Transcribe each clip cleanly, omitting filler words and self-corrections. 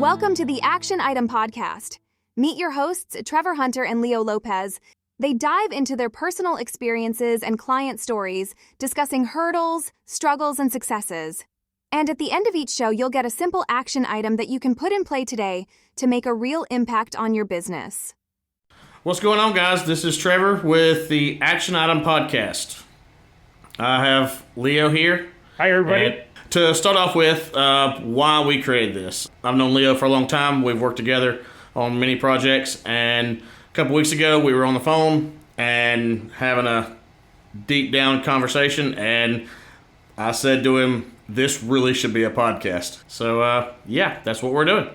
Welcome to the Action Item Podcast. Meet your hosts, Trevor Hunter and Leo Lopez. They dive into their personal experiences and client stories, discussing hurdles, struggles, and successes. And at the end of each show, you'll get a simple action item that you can put in play today to make a real impact on your business. What's going on, guys? This is Trevor with the Action Item Podcast. I have Leo here. Hi, everybody. And to start off with, why we created this. I've known Leo for a long time. We've worked together on many projects, and a couple weeks ago we were on the phone and having a deep down conversation, and I said to him, this really should be a podcast. So, that's what we're doing.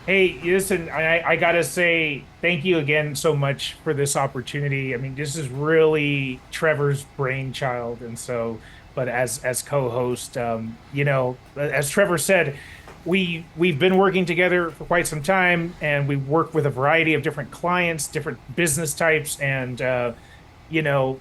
Hey, listen, I got to say thank you again so much for this opportunity. I mean, this is really Trevor's brainchild, and so... But as co-host, as Trevor said, we've been working together for quite some time, and we work with a variety of different clients, different business types, and the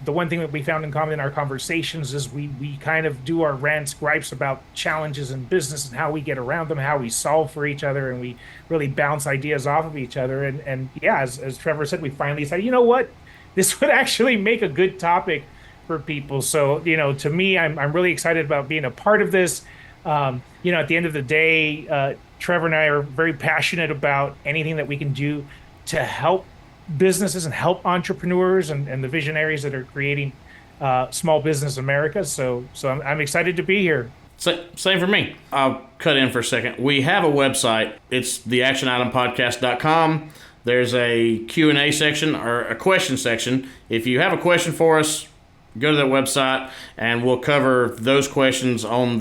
one thing that we found in common in our conversations is we kind of do our rants, gripes about challenges in business and how we get around them, how we solve for each other, and we really bounce ideas off of each other. And as Trevor said, we finally said, you know what, this would actually make a good topic for people. So, to me, I'm really excited about being a part of this. At the end of the day, Trevor and I are very passionate about anything that we can do to help businesses and help entrepreneurs and the visionaries that are creating small business America. So I'm excited to be here. Same for me. I'll cut in for a second. We have a website. It's theactionitempodcast.com. There's a Q&A section or a question section. If you have a question for us, go to that website, and we'll cover those questions on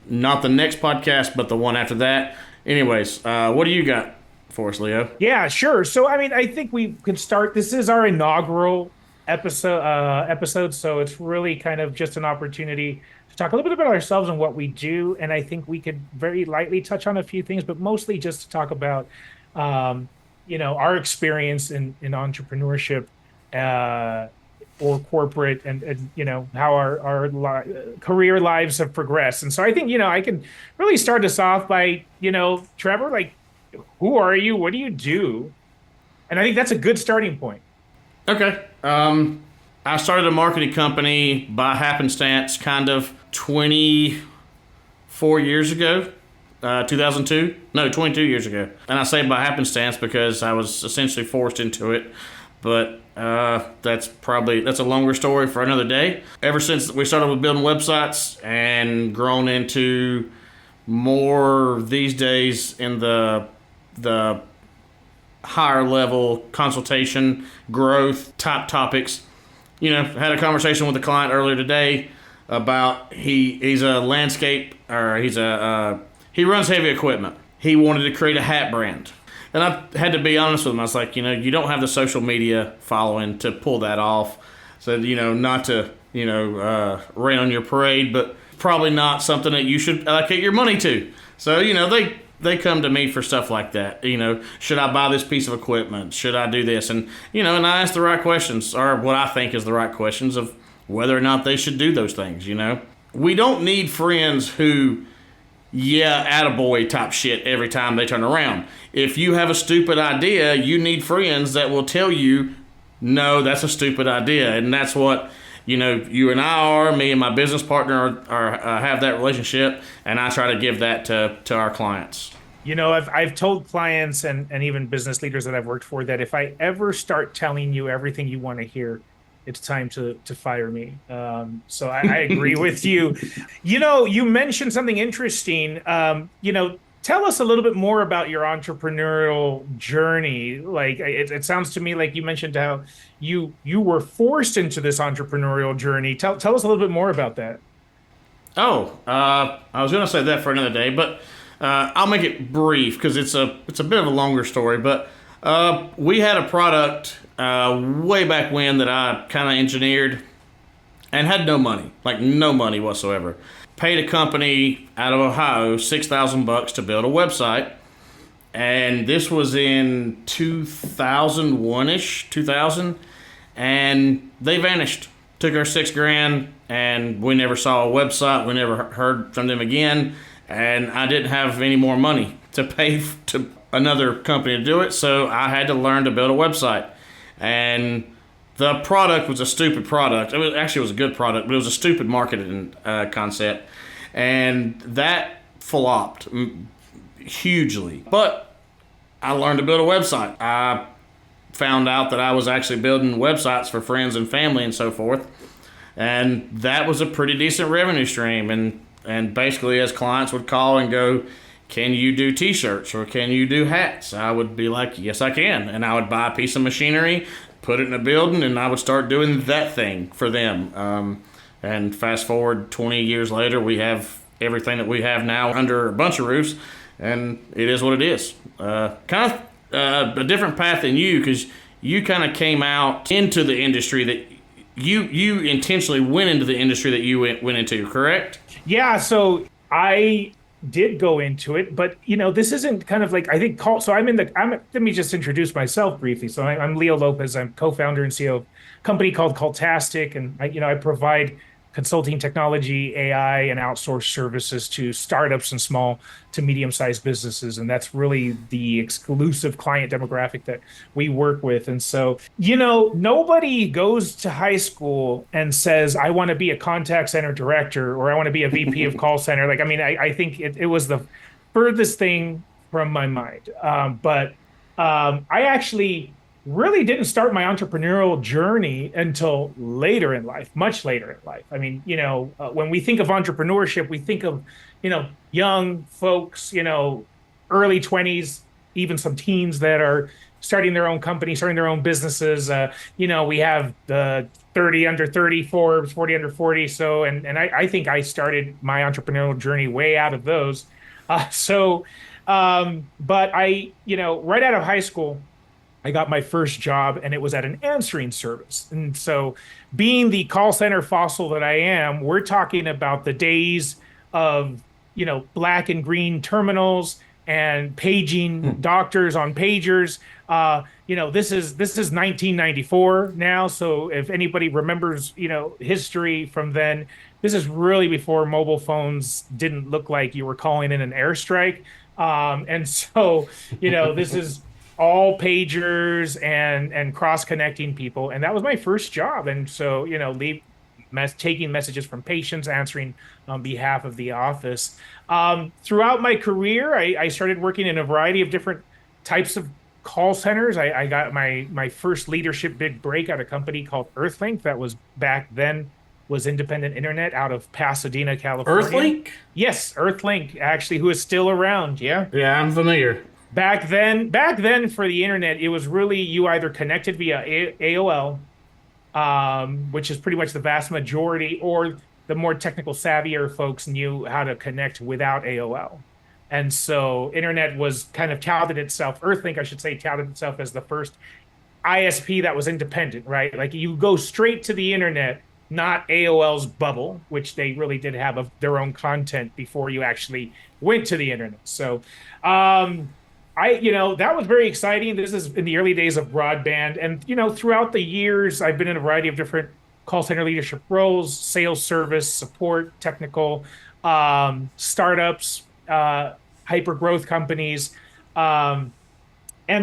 not the next podcast, but the one after that. Anyways, what do you got for us, Leo? Yeah, sure. So, I think we could start. This is our inaugural episode, so it's really kind of just an opportunity to talk a little bit about ourselves and what we do. And I think we could very lightly touch on a few things, but mostly just to talk about, our experience in entrepreneurship, or corporate, and how our career lives have progressed. And so I think, I can really start us off by, Trevor, like, who are you? What do you do? And I think that's a good starting point. Okay. I started a marketing company by happenstance kind of 24 years ago, 2002. No, 22 years ago. And I say by happenstance because I was essentially forced into it. But that's a longer story for another day. Ever since we started with building websites and grown into more these days in the higher level consultation, growth type topics. Had a conversation with a client earlier today about he runs heavy equipment. He wanted to create a hat brand. And I had to be honest with him. I was like, you don't have the social media following to pull that off. So, not to, rain on your parade, but probably not something that you should allocate your money to. So, they come to me for stuff like that. Should I buy this piece of equipment? Should I do this? And, and I ask the right questions, or what I think is the right questions of whether or not they should do those things, We don't need friends who... attaboy type shit every time they turn around. If you have a stupid idea, you need friends that will tell you, no, that's a stupid idea. And that's what, you and I are, me and my business partner have that relationship, and I try to give that to our clients. I've told clients and even business leaders that I've worked for that if I ever start telling you everything you want to hear, it's time to fire me. So I agree with you. You mentioned something interesting. Tell us a little bit more about your entrepreneurial journey. Like it sounds to me like you mentioned how you were forced into this entrepreneurial journey. Tell us a little bit more about that. I was going to say that for another day, but I'll make it brief because it's a bit of a longer story. But we had a product way back when that I kind of engineered and had no money whatsoever. Paid a company out of Ohio $6,000 to build a website, and this was in 2001-ish, 2000, and they vanished. Took our $6,000, and we never saw a website. We never heard from them again, and I didn't have any more money. to pay to another company to do it, so I had to learn to build a website. And the product was a stupid product. It was a good product, but it was a stupid marketing concept. And that flopped hugely. But I learned to build a website. I found out that I was actually building websites for friends and family and so forth. And that was a pretty decent revenue stream. And basically, as clients would call and go, can you do t-shirts or can you do hats? I would be like, yes, I can. And I would buy a piece of machinery, put it in a building, and I would start doing that thing for them. And fast forward 20 years later, we have everything that we have now under a bunch of roofs, and it is what it is. Kind of a different path than you, because you kind of came out into the industry that you intentionally went into the industry that you went into, correct? Yeah, so I did go into it, but this isn't kind of like, I think so let me just introduce myself briefly. So I'm Leo Lopez. I'm co-founder and CEO of a company called Caltastic, and I provide consulting, technology, AI, and outsourced services to startups and small to medium-sized businesses. And that's really the exclusive client demographic that we work with. And so, nobody goes to high school and says, I want to be a contact center director, or I want to be a VP of call center. I think it was the furthest thing from my mind. But I actually really didn't start my entrepreneurial journey until later in life, much later in life. When we think of entrepreneurship, we think of, young folks, early 20s, even some teens that are starting their own company, starting their own businesses. We have the 30 under 30 Forbes, 40 under 40. So, and I think I started my entrepreneurial journey way out of those. But I, right out of high school, I got my first job, and it was at an answering service. And so, being the call center fossil that I am, we're talking about the days of, black and green terminals and paging doctors on pagers. This is 1994 now. So if anybody remembers, history from then, this is really before mobile phones didn't look like you were calling in an airstrike. And so, this is all pagers and cross-connecting people. And that was my first job. And so, taking messages from patients, answering on behalf of the office. Throughout my career, I started working in a variety of different types of call centers. I got my first leadership big break at a company called Earthlink that was back then was independent internet out of Pasadena, California. Earthlink? Yes, Earthlink, actually, who is still around. Yeah. Yeah, I'm familiar. Back then for the internet, it was really you either connected via AOL, which is pretty much the vast majority, or the more technical savvier folks knew how to connect without AOL. And so internet was kind of touted itself, Earthlink, I should say, touted itself as the first ISP that was independent, right? Like you go straight to the internet, not AOL's bubble, which they really did have of their own content before you actually went to the internet. So, that was very exciting. This is in the early days of broadband. And, throughout the years, I've been in a variety of different call center leadership roles, sales, service, support, technical, startups, hyper growth companies. And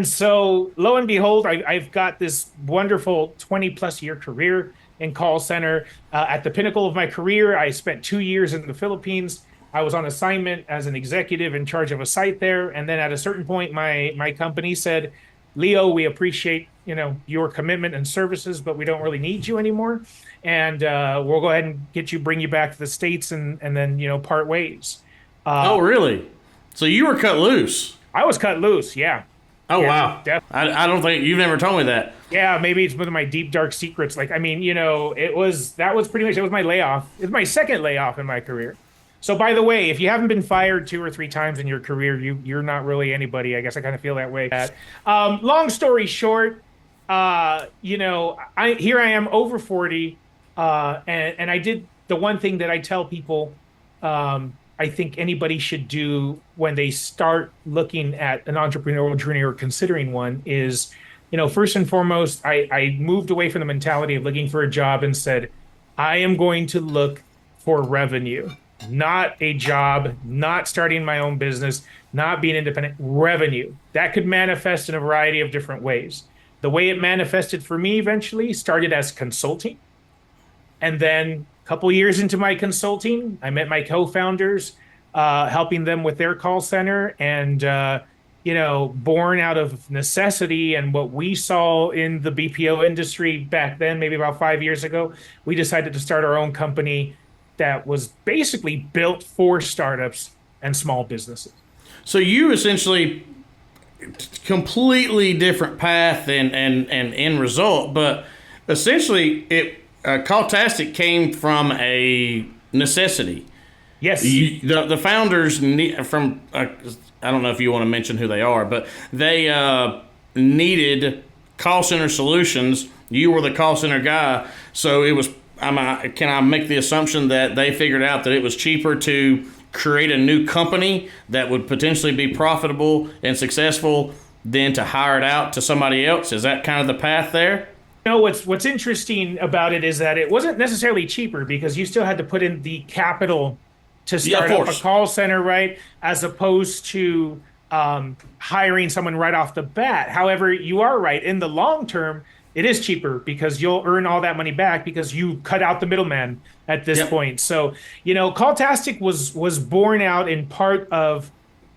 so lo and behold, I've got this wonderful 20 plus year career in call center. At the pinnacle of my career, I spent 2 years in the Philippines. I was on assignment as an executive in charge of a site there. And then at a certain point, my company said, Leo, we appreciate, your commitment and services, but we don't really need you anymore. And we'll go ahead and bring you back to the States and then, part ways. Oh, really? So you were cut loose? I was cut loose, yeah. Oh, yeah, wow. I don't think you've never told me that. Yeah, maybe it's one of my deep, dark secrets. That was pretty much, it was my layoff. It was my second layoff in my career. So, by the way, if you haven't been fired 2 or 3 times in your career, you're not really anybody. I guess I kind of feel that way. Long story short, here I am over 40, and I did the one thing that I tell people I think anybody should do when they start looking at an entrepreneurial journey or considering one is, first and foremost, I moved away from the mentality of looking for a job and said, I am going to look for revenue. not a job, not starting my own business, not being independent. Revenue. That could manifest in a variety of different ways. The way it manifested for me eventually started as consulting. And then a couple years into my consulting, I met my co-founders, helping them with their call center. And, born out of necessity and what we saw in the BPO industry back then, maybe about 5 years ago, we decided to start our own company that was basically built for startups and small businesses. So you essentially completely different path and end result, but essentially Caltastic came from a necessity. Yes. The founders from I don't know if you want to mention who they are, but they needed call center solutions. You were the call center guy, so it was. Can I make the assumption that they figured out that it was cheaper to create a new company that would potentially be profitable and successful than to hire it out to somebody else? Is that kind of the path there? What's interesting about it is that it wasn't necessarily cheaper because you still had to put in the capital to start up a call center, right? As opposed to hiring someone right off the bat. However, you are right. In the long term, it is cheaper because you'll earn all that money back because you cut out the middleman at this point. So, Caltastic was born out in part of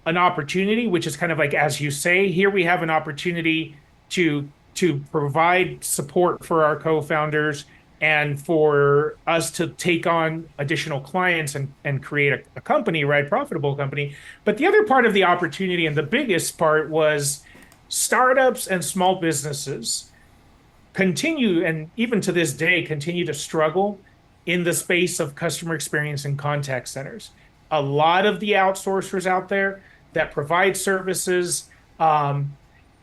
an opportunity, which is kind of like, as you say, here we have an opportunity to provide support for our co-founders and for us to take on additional clients and create a company, right? Profitable company. But the other part of the opportunity and the biggest part was startups and small businesses continue, and even to this day, continue to struggle in the space of customer experience and contact centers. A lot of the outsourcers out there that provide services,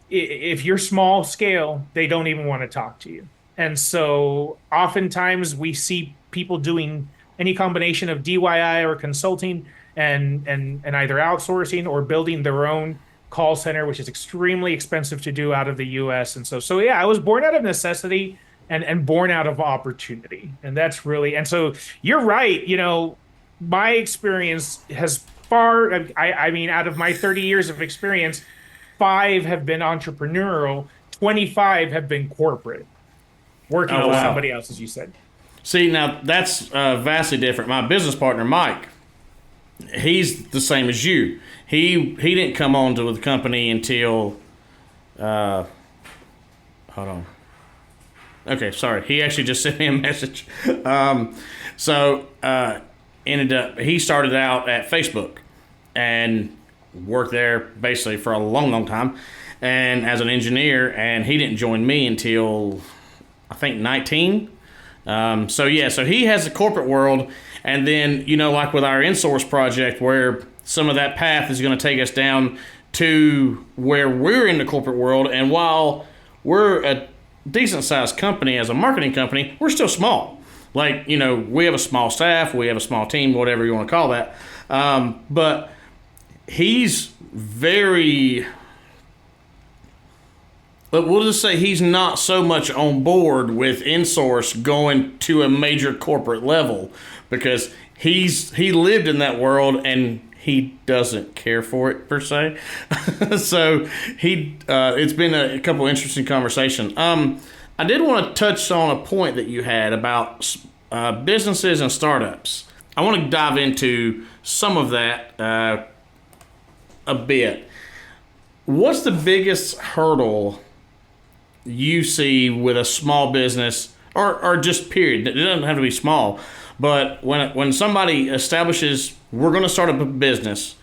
if you're small scale, they don't even want to talk to you. And so oftentimes we see people doing any combination of DIY or consulting and either outsourcing or building their own call center, which is extremely expensive to do out of the US. And so yeah, I was born out of necessity and born out of opportunity. And that's really, and so you're right. My experience has out of my 30 years of experience, 5 have been entrepreneurial, 25 have been corporate, working with somebody else, as you said. See, now that's vastly different. My business partner, Mike, he's the same as you. He didn't come on to the company until, hold on. Okay, sorry. He actually just sent me a message. He started out at Facebook and worked there basically for a long, long time, and as an engineer. And he didn't join me until I think 19. So he has the corporate world, and then like with our in-source project, where some of that path is going to take us down to where we're in the corporate world. And while we're a decent sized company as a marketing company, we're still small. Like, we have a small staff, we have a small team, whatever you want to call that. But he's very, but we'll just say he's not so much on board with in-source going to a major corporate level because he lived in that world and he doesn't care for it per se. So it's been a couple interesting conversations. I did want to touch on a point that you had about businesses and startups. I want to dive into some of that a bit. What's the biggest hurdle you see with a small business, or just period? It doesn't have to be small, but when somebody establishes, we're going to start a business,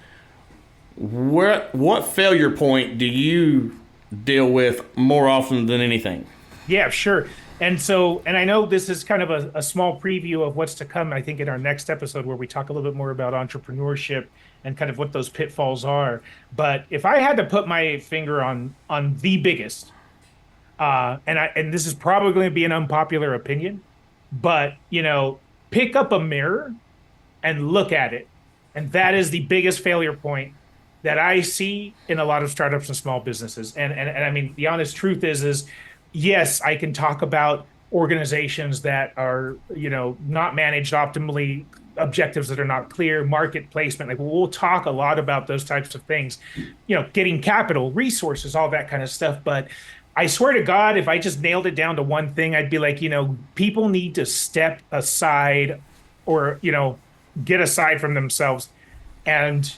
what failure point do you deal with more often than anything? Yeah, sure. And I know this is kind of a small preview of what's to come, I think, in our next episode, where we talk a little bit more about entrepreneurship and kind of what those pitfalls are. But if I had to put my finger on the biggest, and this is probably going to be an unpopular opinion, but pick up a mirror and look at it. And that is the biggest failure point that I see in a lot of startups and small businesses. And I mean, the honest truth is yes, I can talk about organizations that are, not managed optimally objectives that are not clear, market placement. Like we'll talk a lot about those types of things, getting capital, resources, all that kind of stuff. But I swear to God, if I just nailed it down to one thing, I'd be like, people need to step aside or, get aside from themselves and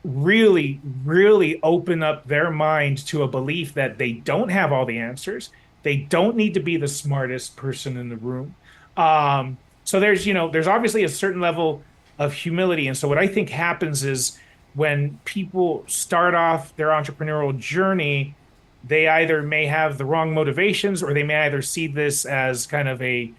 really, really open up their mind to a belief that they don't have all the answers. They don't need to be the smartest person in the room. So there's obviously a certain level of humility. And so what I think happens is when people start off their entrepreneurial journey, they either may have the wrong motivations, or they may either see this as kind of a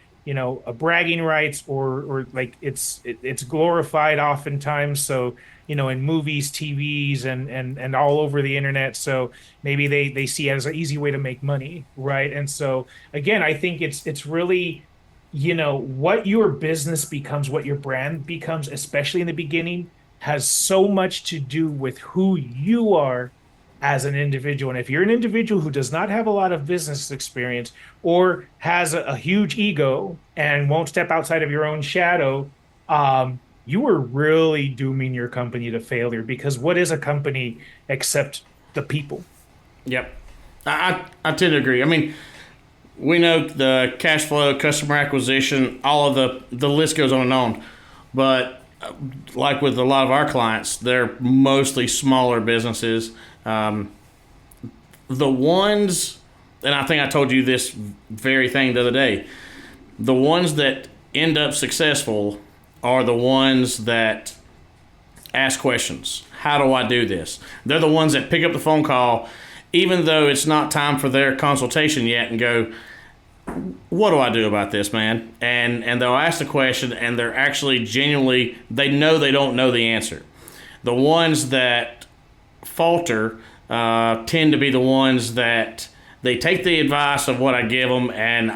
bragging rights, or like it's glorified oftentimes. So, in movies, TVs, and all over the internet. So maybe they see it as an easy way to make money, right? And so again, I think it's really, what your business becomes, what your brand becomes, especially in the beginning, has so much to do with who you are as an individual. And if you're an individual who does not have a lot of business experience, or has a huge ego and won't step outside of your own shadow, you are really dooming your company to failure, because what is a company except the people? Yep. I tend to agree. I mean, we know the cash flow, customer acquisition, all of the list goes on and on. But like with a lot of our clients, they're mostly smaller businesses. The ones, and I think I told you this very thing the other day, the ones that end up successful are the ones that ask questions. How do I do this? They're the ones that pick up the phone call, even though it's not time for their consultation yet, and go, what do I do about this, man? And they'll ask the question, and they're actually genuinely, they know they don't know the answer. The ones that falter tend to be the ones that they take the advice of what I give them, and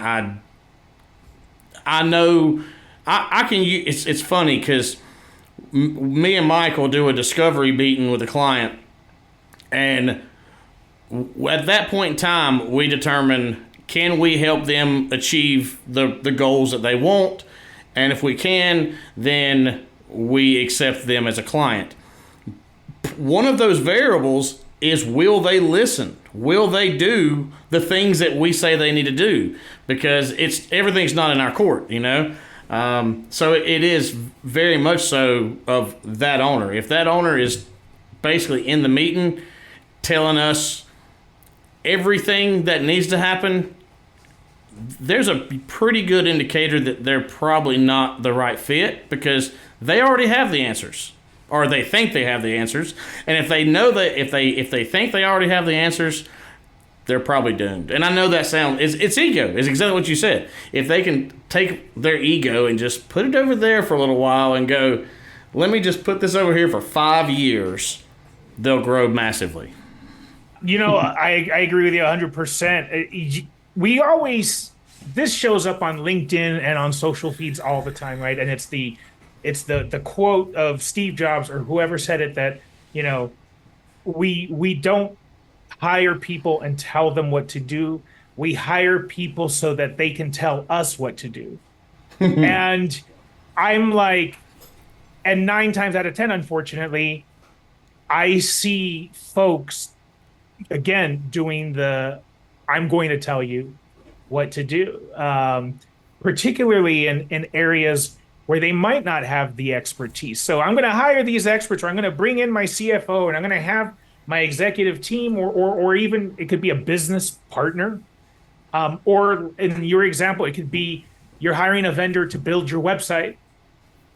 I know I can use. It's funny because me and Mike will do a discovery meeting with a client, and at that point in time, we determine, can we help them achieve the goals that they want, and if we can, then we accept them as a client. One of those variables is, will they listen? Will they do the things that we say they need to do? Because everything's not in our court, So it is very much so of that owner. If that owner is basically in the meeting telling us everything that needs to happen, there's a pretty good indicator that they're probably not the right fit, because they already have the answers, or they think they have the answers. And if they know that, if they think they already have the answers, they're probably doomed. And I know that it's ego. It's exactly what you said. If they can take their ego and just put it over there for a little while and go, let me just put this over here for 5 years, they'll grow massively. I agree with you 100%. This shows up on LinkedIn and on social feeds all the time, right? And it's the quote of Steve Jobs or whoever said it, that, we don't hire people and tell them what to do. We hire people so that they can tell us what to do. And I'm like, and 9 times out of 10, unfortunately, I see folks, again, doing I'm going to tell you what to do, particularly in areas where they might not have the expertise. So I'm going to hire these experts, or I'm going to bring in my CFO, and I'm going to have my executive team, or even it could be a business partner. Or in your example, it could be you're hiring a vendor to build your website.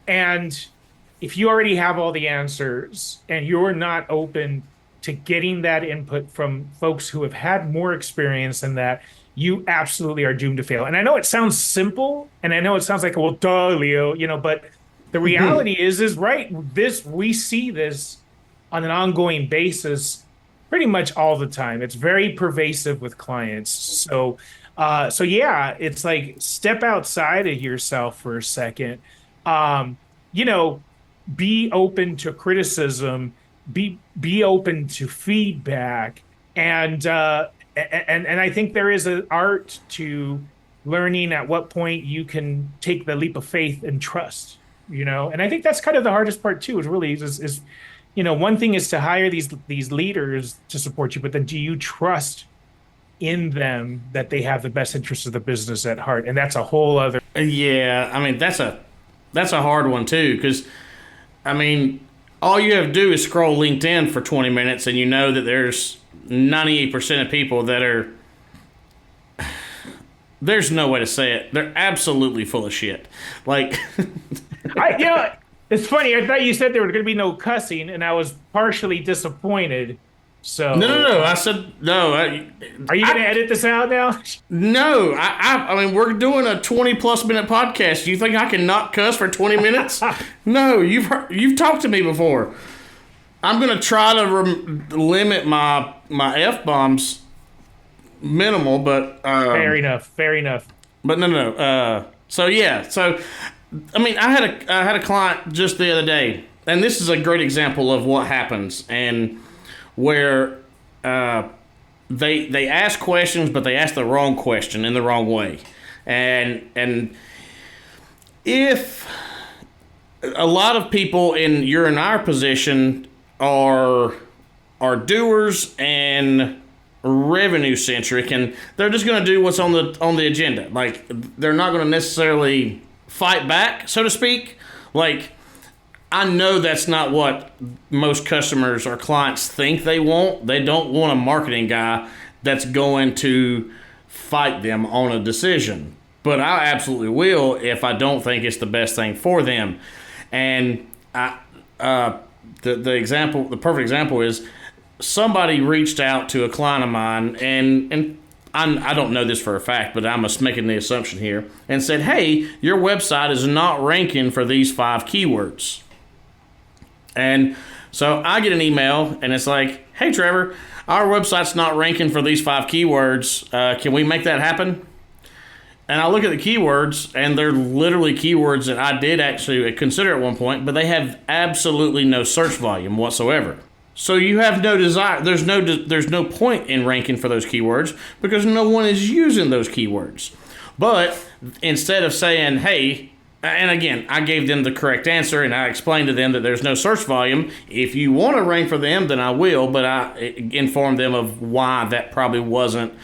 And if you already have all the answers and you're not open to getting that input from folks who have had more experience than that, you absolutely are doomed to fail. And I know it sounds simple, and I know it sounds like, well, duh, Leo, but the reality is right. We see this on an ongoing basis pretty much all the time. It's very pervasive with clients. So yeah, it's like, step outside of yourself for a second. Be open to criticism, be open to feedback, and I think there is an art to learning at what point you can take the leap of faith and trust. And I think that's kind of the hardest part too, is one thing is to hire these leaders to support you, but then do you trust in them that they have the best interests of the business at heart? And that's a whole other. Yeah, I mean that's a hard one too, because I mean all you have to do is scroll LinkedIn for 20 minutes and you know that there's 98% of people that are, there's no way to say it, they're absolutely full of shit. Like it's funny, I thought you said there was going to be no cussing and I was partially disappointed. So no. I said no. Are you going to edit this out now? No. I mean, we're doing a 20+ minute podcast. You think I can not cuss for 20 minutes? No. You've talked to me before. I'm going to try to limit my F-bombs minimal, but fair enough. But no. So yeah. So I mean, I had a client just the other day, and this is a great example of what happens and where they ask questions, but they ask the wrong question in the wrong way. And if a lot of people in our position are doers and revenue centric, and they're just going to do what's on the agenda. Like, they're not going to necessarily fight back, so to speak. Like, I know that's not what most customers or clients think they want. They don't want a marketing guy that's going to fight them on a decision. But I absolutely will if I don't think it's the best thing for them. And the perfect example is somebody reached out to a client of mine, and I don't know this for a fact, but I'm just making the assumption here, and said, hey, your website is not ranking for these 5 keywords. And so I get an email, and it's like, hey, Trevor, our website's not ranking for these 5 keywords. Can we make that happen? And I look at the keywords, and they're literally keywords that I did actually consider at one point, but they have absolutely no search volume whatsoever. So you have no desire. There's no point in ranking for those keywords because no one is using those keywords. But instead of saying, hey, and again, I gave them the correct answer and I explained to them that there's no search volume. If you want to rank for them, then I will, but I informed them of why that probably wasn't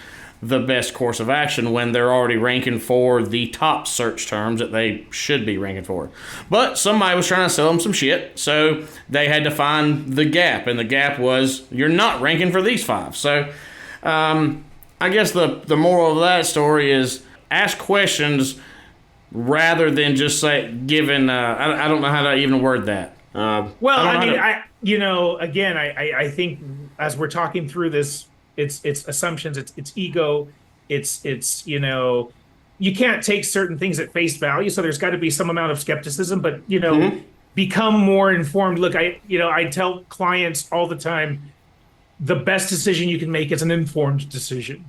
the best course of action when they're already ranking for the top search terms that they should be ranking for. But somebody was trying to sell them some shit, so they had to find the gap, and the gap was, you're not ranking for these 5. So I guess the moral of that story is ask questions rather than just say, given, I don't know how to even word that. I think as we're talking through this, it's assumptions, it's ego, it's you can't take certain things at face value. So there's got to be some amount of skepticism, but become more informed. Look, I tell clients all the time, the best decision you can make is an informed decision.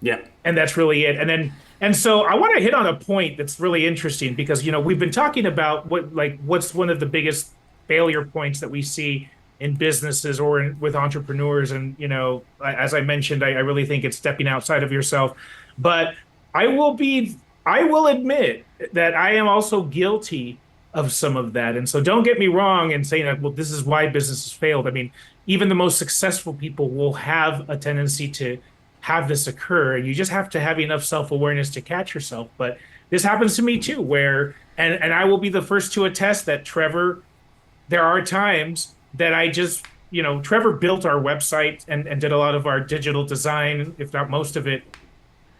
Yeah, and that's really it. And so I want to hit on a point that's really interesting because we've been talking about what's one of the biggest failure points that we see in businesses or with entrepreneurs. And, as I mentioned, I really think it's stepping outside of yourself. But I will admit that I am also guilty of some of that. And so don't get me wrong in saying that, well, this is why businesses failed. I mean, even the most successful people will have a tendency to have this occur. And you just have to have enough self-awareness to catch yourself. But this happens to me too, where, and I will be the first to attest that, Trevor, there are times that I just, Trevor built our website and did a lot of our digital design, if not most of it.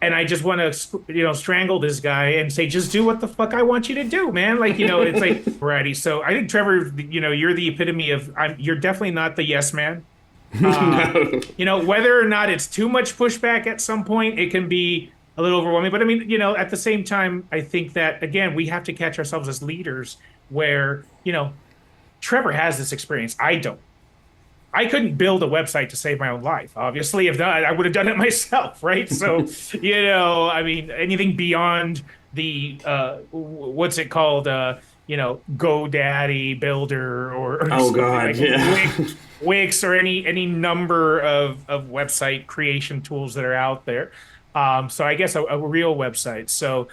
And I just want to, strangle this guy and say, just do what the fuck I want you to do, man. Like, it's like, variety. So I think, Trevor, you're the epitome of, you're definitely not the yes man. No. Whether or not it's too much pushback at some point, it can be a little overwhelming. But I mean, at the same time, I think that, again, we have to catch ourselves as leaders where, Trevor has this experience. I don't. I couldn't build a website to save my own life. Obviously, if not, I would have done it myself, right? So, I mean, anything beyond the what's it called? GoDaddy Builder or oh god, like yeah, Wix or any number of website creation tools that are out there. So I guess a real website. So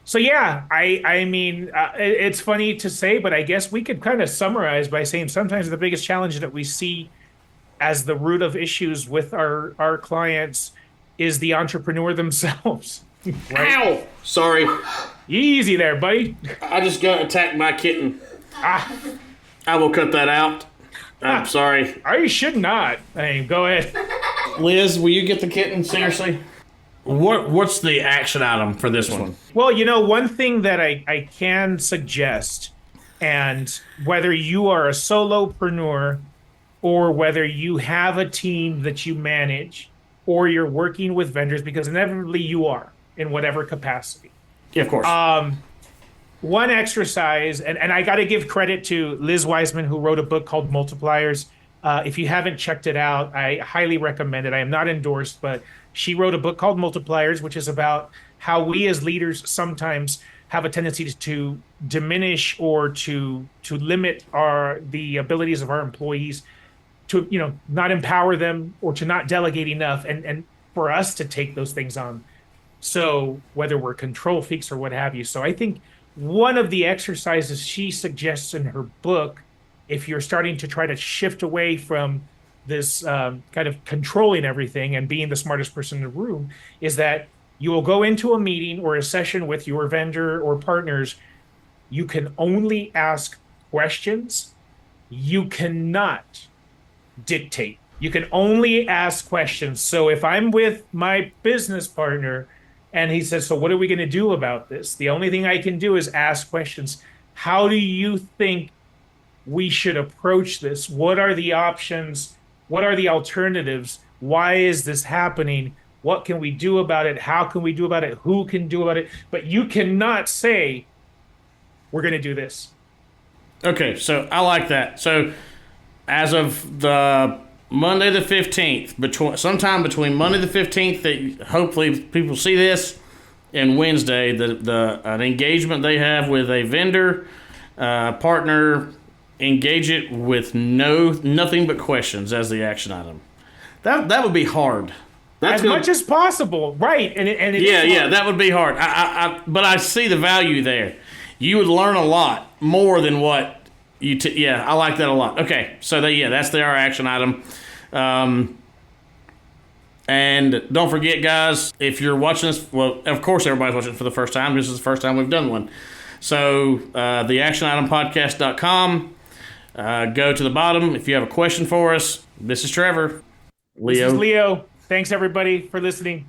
So yeah, I mean, it's funny to say, but I guess we could kind of summarize by saying sometimes the biggest challenge that we see as the root of issues with our clients is the entrepreneur themselves. Right? Ow! Sorry. Easy there, buddy. I just got attacked by a kitten. Ah, I will cut that out. I'm sorry. you should not. Hey, go ahead. Liz, will you get the kitten? Seriously? What's the action item for this one? Well, one thing that I can suggest, and whether you are a solopreneur or whether you have a team that you manage or you're working with vendors, because inevitably you are in whatever capacity. Yeah, of course. One exercise, and I got to give credit to Liz Wiseman, who wrote a book called Multipliers. If you haven't checked it out, I highly recommend it. I am not endorsed, but she wrote a book called Multipliers, which is about how we as leaders sometimes have a tendency to diminish or to limit the abilities of our employees, to not empower them or to not delegate enough, and for us to take those things on. So whether we're control freaks or what have you. So I think one of the exercises she suggests in her book, if you're starting to try to shift away from this kind of controlling everything and being the smartest person in the room, is that you will go into a meeting or a session with your vendor or partners. You can only ask questions. You cannot dictate. You can only ask questions. So if I'm with my business partner and he says, so what are we going to do about this? The only thing I can do is ask questions. How do you think we should approach this? What are the options? What are the alternatives? Why is this happening? What can we do about it? How can we do about it? Who can do about it? But you cannot say, we're going to do this. Okay, so I like that. So as of the Monday the 15th, sometime between Monday the 15th, that hopefully people see this, and Wednesday, an engagement they have with a vendor, partner, engage it with nothing but questions as the action item. That would be hard. As much as possible, right? And that would be hard. But I see the value there. You would learn a lot more than what I like that a lot. Okay, so that's our action item. And don't forget, guys, if you're watching this, well, of course everybody's watching it for the first time. This is the first time we've done one. So the actionitempodcast.com. Go to the bottom if you have a question for us. This is Trevor. Leo. This is Leo. Thanks, everybody, for listening.